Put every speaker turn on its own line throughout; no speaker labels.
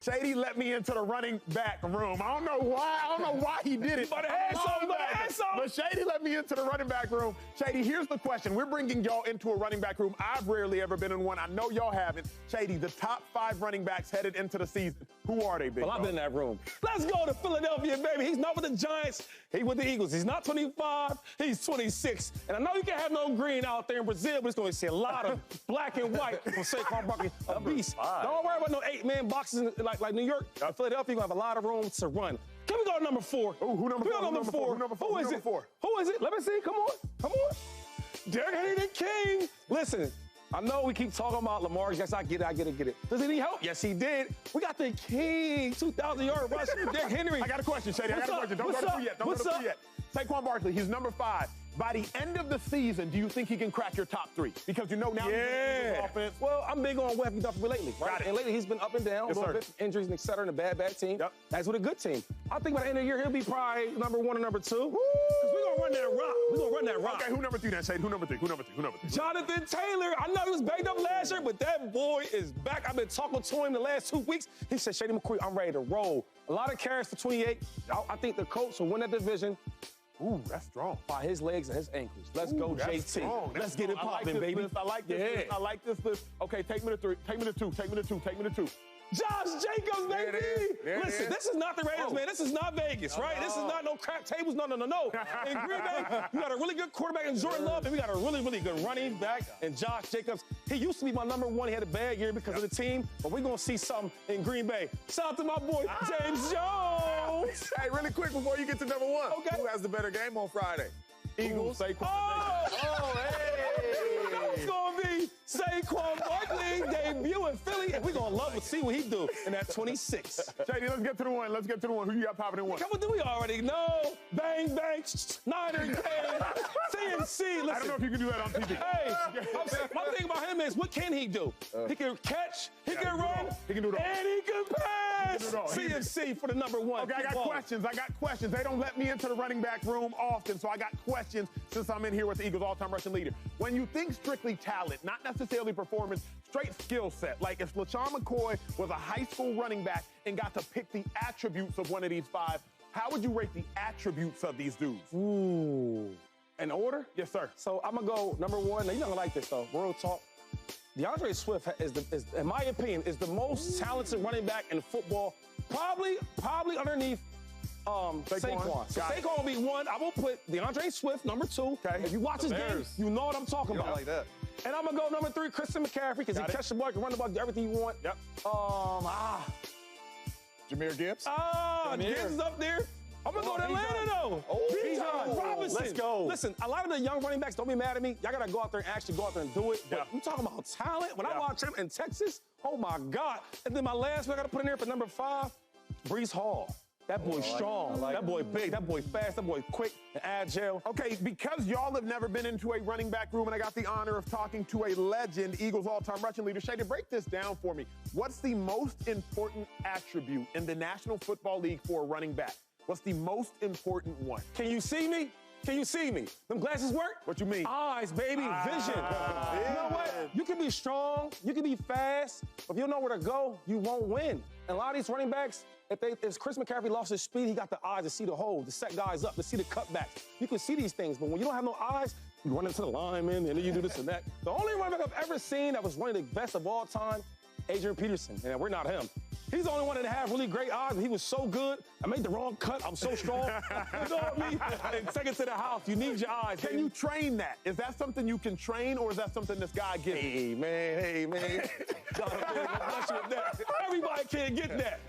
Shady let me into the running back room. I don't know why he did it.
But
Shady let me into the running back room. Shady, here's the question. We're bringing y'all into a running back room. I've rarely ever been in one. I know y'all haven't. Shady, the top 5 running backs headed into the season. Who are they, big
Well, I've been in that room. Let's go to Philadelphia, baby. He's not with the Giants. He's with the Eagles. He's not 25. He's 26. And I know you can't have no green out there in Brazil, but it's going to see a lot of black and white from Saquon Barkley, a beast. Don't worry about no 8-man boxes like New York. Philadelphia, you're going to have a lot of room to run. Can we go to number 4?
Oh, who number 4?
Who is it? Who is it? Let me see. Come on. Derrick Henry the King. Listen, I know we keep talking about Lamar. Yes, I get it. Does he need help? Yes, he did. We got the king, 2,000-yard rusher, Derrick Henry.
I got a question, Shady. Don't go to 3 yet. Don't go to 3 yet. Saquon Barkley, he's number 5. By the end of the season, do you think he can crack your top 3? Because you know now he's in the offense.
Well, I'm big on what he's done for me lately, right? And lately he's been up and down,
yes,
a little bit, injuries and et cetera, in a bad team.
Yep.
That's with a good team. I think by the end of the year, he'll be probably number 1 or number 2. Because we're going to run that rock. We're going to run that rock.
Okay, who number 3 then, Shady? Who number 3?
Jonathan Taylor. I know he was banged up last year, but that boy is back. I've been talking to him the last 2 weeks. He said, Shady McCoy, I'm ready to roll. A lot of carries for 28. I think the Colts will win that division.
Ooh, that's strong.
By his legs and his ankles. Let's go, JT.
Strong.
Let's get it popping, baby.
I like this list. Okay, take me to 3. Take me to 2.
Josh Jacobs, baby! Listen, this is not the Raiders, man. This is not Vegas, right? This is not no crap tables. No. In Green Bay, we got a really good quarterback in Jordan Love, and we got a really, really good running back in Josh Jacobs. He used to be my number 1. He had a bad year because of the team, but we're going to see something in Green Bay. Shout out to my boy, James Jones!
Hey, really quick before you get to number 1.
Okay.
Who has the better game on Friday?
Eagles.
Hey! It's going to be Saquon Barkley debut in Philly, and we're going to love to see what he do in that 26.
Shady, let's get to the one. Who you got popping in 1?
Come on, do we already know? Bang, Snyder Gang, CMC. Listen.
I don't know if you can do that on TV.
Hey, my thing about him is, what can he do? He can catch, he can run,
he can do it all.
And he can pass. CMC for the number 1.
Okay, I got questions. They don't let me into the running back room often, so I got questions since I'm in here with the Eagles all-time rushing leader. When you think strictly talent, not necessarily performance, straight skill set, like if LeSean McCoy was a high school running back and got to pick the attributes of one of these 5, how would you rate the attributes of these dudes?
Ooh. In order?
Yes, sir.
So I'm going to go number 1. Now, you're not going to like this, though. Real talk. DeAndre Swift is, in my opinion, is the most talented running back in football, probably underneath Saquon. So Saquon will be 1. I will put DeAndre Swift, number 2.
Okay.
If you watch his game, you know what I'm talking about.
I like that.
And I'm going to go number 3, Christian McCaffrey, because he catches the ball, can run the ball, do everything you want.
Yep.
Jahmyr Gibbs?
Gibbs is up there. I'm going to go to Atlanta, though. Bijan Robinson.
Let's go.
Listen, a lot of the young running backs, don't be mad at me. Y'all got to go out there and actually go out there and do it. But I'm talking about talent. When I watch him in Texas, oh, my God. And then my last one I got to put in there for number 5, Breece Hall. That boy's strong. That boy big. That boy fast. That boy quick and agile.
Okay, because y'all have never been into a running back room and I got the honor of talking to a legend, Eagles all-time rushing leader, Shady, break this down for me. What's the most important attribute in the National Football League for a running back? What's the most important one?
Can you see me? Them glasses work?
What you mean?
Eyes, baby, vision. You know what? You can be strong, you can be fast, but if you don't know where to go, you won't win. And a lot of these running backs, if Chris McCaffrey lost his speed, he got the eyes to see the hole, to set guys up, to see the cutbacks. You can see these things, but when you don't have no eyes, you run into the lineman, and then you do this and that. The only running back I've ever seen that was one of the best of all time, Adrian Peterson, and we're not him. He's the only one that had really great eyes, but he was so good. I made the wrong cut. I'm so strong. You know what I mean? And take it to the house. You need your eyes.
Can you train that? Is that something you can train, or is that something this guy gives you?
Hey, man. Everybody can't get that.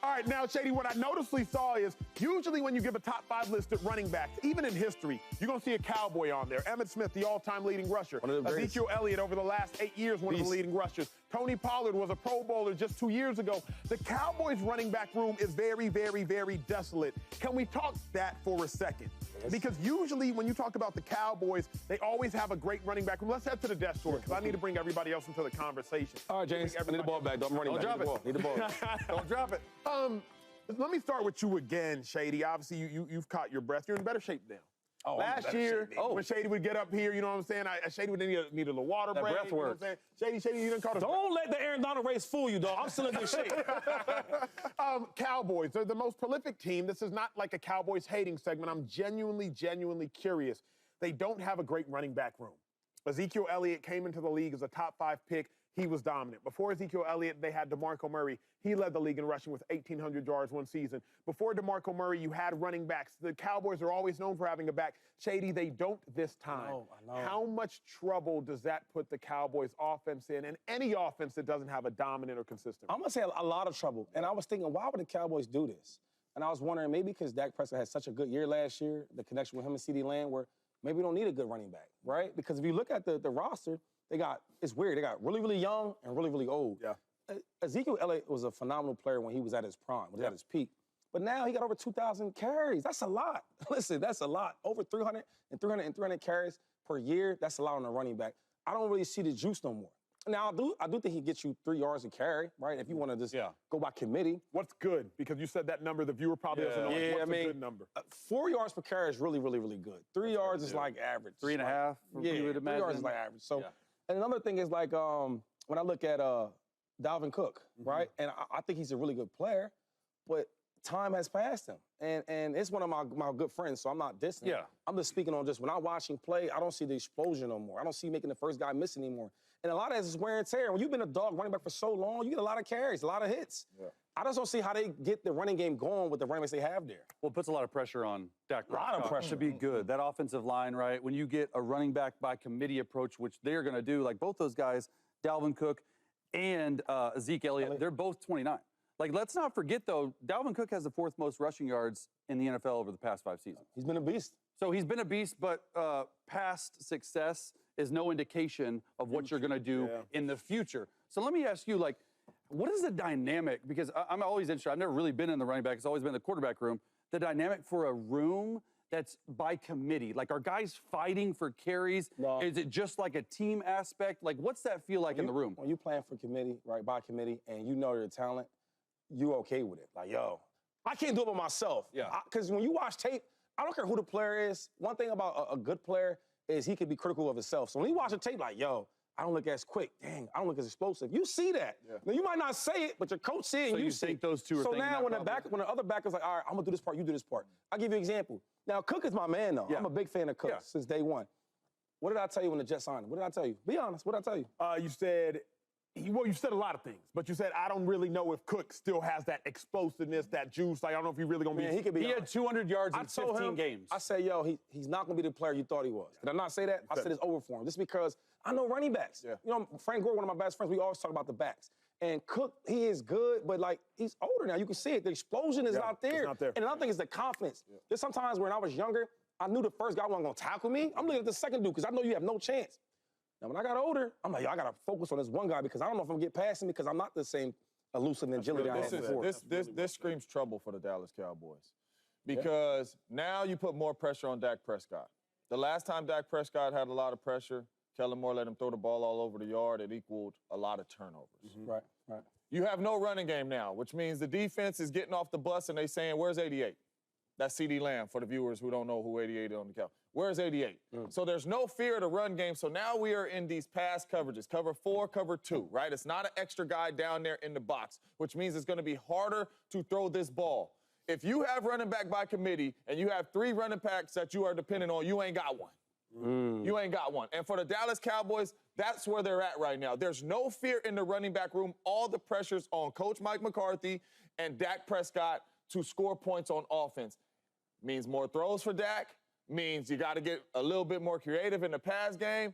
All right, now, Shady, what I noticeably saw is usually when you give a top 5 list at running backs, even in history, you're going to see a Cowboy on there. Emmitt Smith, the all-time leading rusher. Ezekiel Elliott, over the last 8 years, one of the leading rushers. Tony Pollard was a Pro Bowler just 2 years ago. The Cowboys running back room is very, very, very desolate. Can we talk that for a second? Yes. Because usually when you talk about the Cowboys, they always have a great running back room. Let's head to the desk tour, because I need to bring everybody else into the conversation.
All right, James, I need the ball back. I'm running back.
Don't drop it.
Need the ball.
Don't drop it. Let me start with you again, Shady. Obviously, you've caught your breath. You're in better shape now. Last year, when Shady would get up here, you know what I'm saying? Shady would need a little water break.
breath
you know what I'm saying? Shady, you didn't call us.
Don't let the Aaron Donald race fool you, dog. I'm still in good shape.
Cowboys, they're the most prolific team. This is not like a Cowboys hating segment. I'm genuinely curious. They don't have a great running back room. Ezekiel Elliott came into the league as a top 5 pick. He was dominant. Before Ezekiel Elliott, they had DeMarco Murray. He led the league in rushing with 1,800 yards one season. Before DeMarco Murray, you had running backs. The Cowboys are always known for having a back. Shady, they don't this time.
I know.
How much trouble does that put the Cowboys offense in, and any offense that doesn't have a dominant or consistent?
I'm going to say a lot of trouble. And I was thinking, why would the Cowboys do this? And I was wondering, maybe because Dak Prescott had such a good year last year, the connection with him and CeeDee Lamb, where maybe we don't need a good running back, right? Because if you look at the roster, it's weird. They got really, really young and really, really old.
Yeah.
Ezekiel Elliott was a phenomenal player when he was at his prime, when he was at his peak. But now he got over 2,000 carries. That's a lot. Listen, that's a lot. Over 300 carries per year. That's a lot on a running back. I don't really see the juice no more. Now, I do think he gets you 3 yards a carry, right? If you want to just go by committee.
What's good? Because you said that number, the viewer probably doesn't know. What's a good number?
4 yards per carry is really, really, really good. 3 yards is like average.
3.5, you would imagine.
3 yards is like average. So, and another thing is like when I look at Dalvin Cook, right? And I think he's a really good player, but time has passed him. And it's one of my good friends, so I'm not dissing him. I'm just speaking on just when I watch him play, I don't see the explosion no more. I don't see making the first guy miss anymore. And a lot of that is wear and tear. When you've been a dog running back for so long, you get a lot of carries, a lot of hits. I just don't see how they get the running game going with the running backs they have there.
Well, it puts a lot of pressure on Dak Prescott.
A lot of pressure.
To be good. That offensive line, right? When you get a running back by committee approach, which they're going to do, like both those guys, Dalvin Cook and Ezekiel Elliott, they're both 29. Like, let's not forget, though, Dalvin Cook has the 4th most rushing yards in the NFL over the past 5 seasons.
He's been a beast.
So he's been a beast, but past success is no indication of what you're going to do in the future. So let me ask you, like, what is the dynamic? Because I'm always interested. I've never really been in the running back. It's always been the quarterback room. The dynamic for a room that's by committee. Like, are guys fighting for carries?
No.
Is it just like a team aspect? Like, what's that feel like in the room?
When you playing for committee, right, by committee, and you know your talent, you okay with it. Like, yo, I can't do it by myself. Because when you watch tape, I don't care who the player is. One thing about a good player is he can be critical of himself. So when you watch a tape, like, yo, I don't look as quick. Dang, I don't look as explosive. You see that. Now, you might not say it, but your coach see it, and
so
you see
think those two are
So
thinking
now
that
when the other back is like, all right, I'm going to do this part, you do this part. I'll give you an example. Now, Cook is my man, though. I'm a big fan of Cook since day one. What did I tell you when the Jets signed him? What did I tell you? Be honest. What did I tell you?
You said, you said a lot of things, but you said, I don't really know if Cook still has that explosiveness, that juice. Like, I don't know if he really going to be.
He could be.
He had 200 yards in 15 games.
I said, yo, he's not going to be the player you thought he was. Did I not say that? I said it's over for him. Just because I know running backs. You know, Frank Gore, one of my best friends, we always talk about the backs. And Cook, he is good, but, like, he's older now. You can see it. The explosion is not there.
It's not there.
And another thing is the confidence. There's sometimes when I was younger, I knew the first guy wasn't going to tackle me. I'm looking at the second dude because I know you have no chance. Now, when I got older, I'm like, yo, I got to focus on this one guy because I don't know if I'm going to get past him because I'm not the same elusive and agility I had before.
This screams trouble for the Dallas Cowboys because now you put more pressure on Dak Prescott. The last time Dak Prescott had a lot of pressure, Kellen Moore let him throw the ball all over the yard. It equaled a lot of turnovers.
Right.
You have no running game now, which means the defense is getting off the bus and they saying, where's 88? That's CeeDee Lamb for the viewers who don't know who 88 is on the count. Where's 88? So there's no fear of the run game. So now we are in these pass coverages, cover 4, cover 2, right? It's not an extra guy down there in the box, which means it's going to be harder to throw this ball. If you have running back by committee and you have 3 running backs that you are dependent on, you ain't got one. You ain't got one. And for the Dallas Cowboys, that's where they're at right now. There's no fear in the running back room. All the pressure's on Coach Mike McCarthy and Dak Prescott to score points on offense. Means more throws for Dak, means you got to get a little bit more creative in the pass game.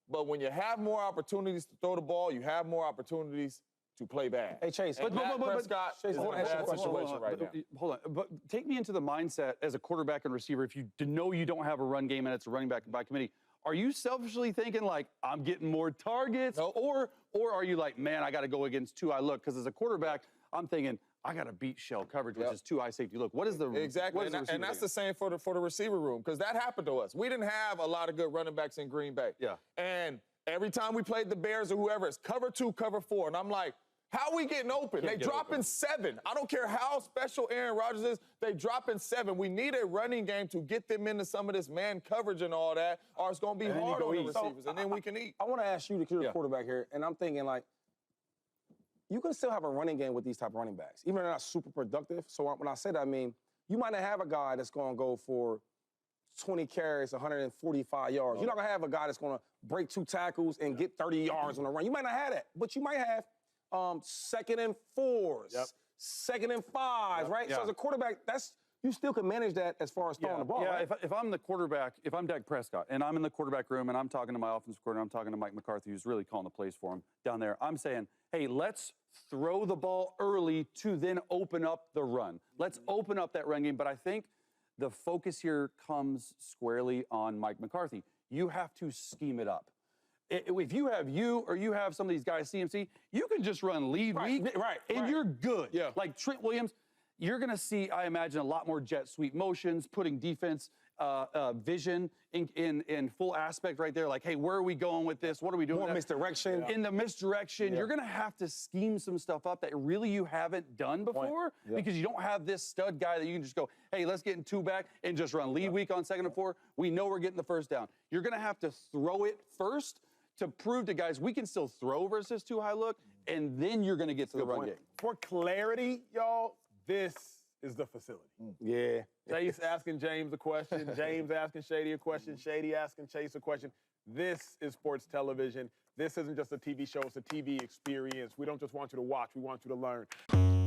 But when you have more opportunities to throw the ball, you have more opportunities to play bad.
Hey, Chase.
And Dak Prescott is in a bad situation right now.
Hold on. But take me into the mindset as a quarterback and receiver. If you know you don't have a run game and it's a running back by committee, are you selfishly thinking, like, I'm getting more targets?
Nope.
Or are you like, man, I got to go against 2 eye look? Because as a quarterback, I'm thinking, I got to beat shell coverage, which is 2 eye safety look. What is the
exactly? And that's the same for the receiver room because that happened to us. We didn't have a lot of good running backs in Green Bay. And every time we played the Bears or whoever, it's cover 2, cover 4, and I'm like, How are we getting open? They dropping 7. I don't care how special Aaron Rodgers is. They dropping 7. We need a running game to get them into some of this man coverage and all that, or it's going to be hard on the receivers, and then we can eat.
I want to ask you, the quarterback here, and I'm thinking, like, you can still have a running game with these type of running backs, even though they're not super productive. So when I say that, I mean, you might not have a guy that's going to go for 20 carries, 145 yards. You're not going to have a guy that's going to break 2 tackles and get 30 yards on the run. You might not have that, but you might have 2nd and 4s, 2nd and 5s, right? So as a quarterback, you still can manage that as far as throwing the ball.
Yeah,
right?
if I'm the quarterback, if I'm Dak Prescott, and I'm in the quarterback room, and I'm talking to my offensive coordinator, I'm talking to Mike McCarthy, who's really calling the plays for him down there, I'm saying, hey, let's throw the ball early to then open up the run. Let's open up that run game. But I think the focus here comes squarely on Mike McCarthy. You have to scheme it up. If you have some of these guys, CMC, you can just run lead week, and you're good.
Yeah.
Like Trent Williams, you're going to see, I imagine, a lot more jet sweep motions, putting defense vision in full aspect right there. Like, hey, where are we going with this? What are we doing?
More misdirection.
In the misdirection, you're going to have to scheme some stuff up that really you haven't done before because you don't have this stud guy that you can just go, hey, let's get in 2 back and just run lead week on 2nd and 4. We know we're getting the first down. You're going to have to throw it first to prove to guys we can still throw versus 2 high look, and then you're going to get to the run game.
For clarity, y'all, this is the facility.
Yeah.
Chase asking James a question, James asking Shady a question, Shady asking Chase a question. This is sports television. This isn't just a TV show, it's a TV experience. We don't just want you to watch, we want you to learn.